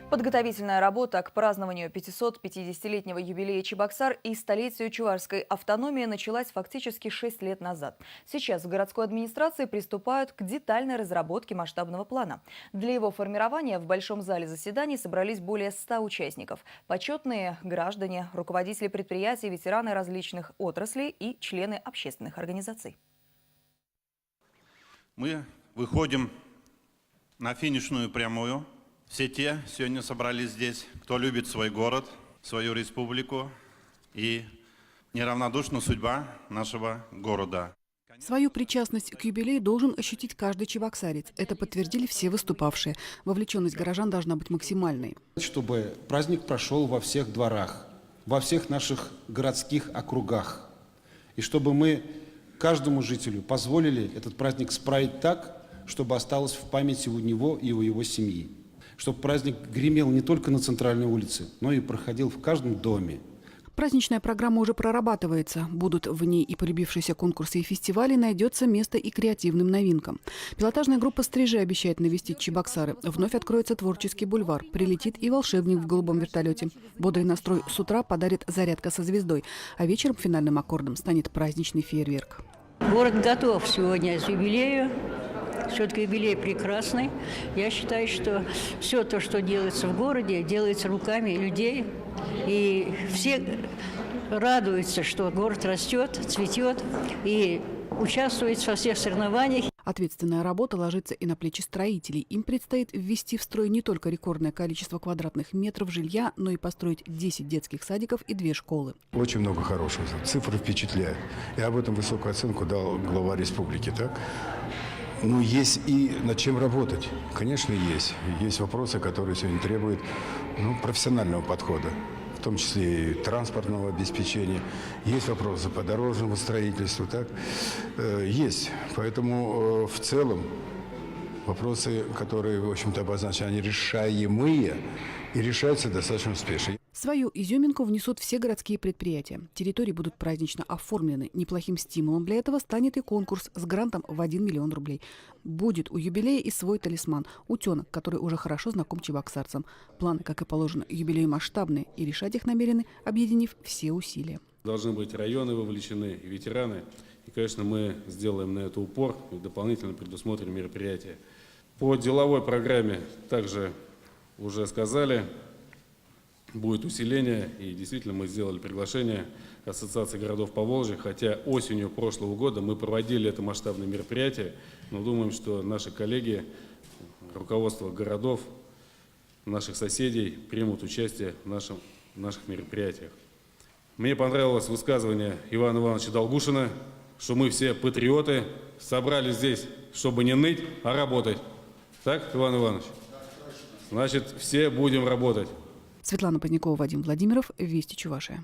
Подготовительная работа к празднованию 550-летнего юбилея Чебоксар и столетию чувашской автономии началась фактически 6 лет назад. Сейчас в городской администрации приступают к детальной разработке масштабного плана. Для его формирования в Большом зале заседаний собрались более 100 участников. Почетные граждане, руководители предприятий, ветераны различных отраслей и члены общественных организаций. Мы выходим на финишную прямую. Все те сегодня собрались здесь, кто любит свой город, свою республику и неравнодушна судьба нашего города. Свою причастность к юбилею должен ощутить каждый чебоксарец. Это подтвердили все выступавшие. Вовлеченность горожан должна быть максимальной. Чтобы праздник прошел во всех дворах, во всех наших городских округах. И чтобы мы каждому жителю позволили этот праздник справить так, чтобы осталось в памяти у него и у его семьи. Чтобы праздник гремел не только на центральной улице, но и проходил в каждом доме. Праздничная программа уже прорабатывается. Будут в ней и полюбившиеся конкурсы и фестивали, найдется место и креативным новинкам. Пилотажная группа «Стрижи» обещает навестить Чебоксары. Вновь откроется творческий бульвар. Прилетит и волшебник в голубом вертолете. Бодрый настрой с утра подарит зарядка со звездой. А вечером финальным аккордом станет праздничный фейерверк. Город готов сегодня к юбилею. Все-таки юбилей прекрасный. Я считаю, что все то, что делается в городе, делается руками людей. И все радуются, что город растет, цветет и участвует во всех соревнованиях. Ответственная работа ложится и на плечи строителей. Им предстоит ввести в строй не только рекордное количество квадратных метров жилья, но и построить 10 детских садиков и 2 школы. Очень много хорошего. Цифры впечатляют. И об этом высокую оценку дал глава республики. Так? Ну, есть и над чем работать. Конечно, есть. Есть вопросы, которые сегодня требуют профессионального подхода, в том числе и транспортного обеспечения. Есть вопросы по дорожному строительству. Так? Есть. Поэтому в целом вопросы, которые, в общем-то, обозначены, они решаемые и решаются достаточно успешно. Свою изюминку внесут все городские предприятия. Территории будут празднично оформлены. Неплохим стимулом для этого станет и конкурс с грантом в 1 миллион рублей. Будет у юбилея и свой талисман – утенок, который уже хорошо знаком чебоксарцам. Планы, как и положено, юбилею масштабные, и решать их намерены, объединив все усилия. Должны быть районы вовлечены, и ветераны. И, конечно, мы сделаем на это упор и дополнительно предусмотрим мероприятия. По деловой программе также уже сказали, будет усиление, и действительно мы сделали приглашение Ассоциации городов Поволжья, хотя осенью прошлого года мы проводили это масштабное мероприятие, но думаем, что наши коллеги, руководство городов, наших соседей примут участие в наших мероприятиях. Мне понравилось высказывание Ивана Ивановича Долгушина, что мы все патриоты, собрались здесь, чтобы не ныть, а работать. Так, Иван Иванович? Значит, все будем работать. Светлана Позднякова, Вадим Владимиров, Вести Чувашия.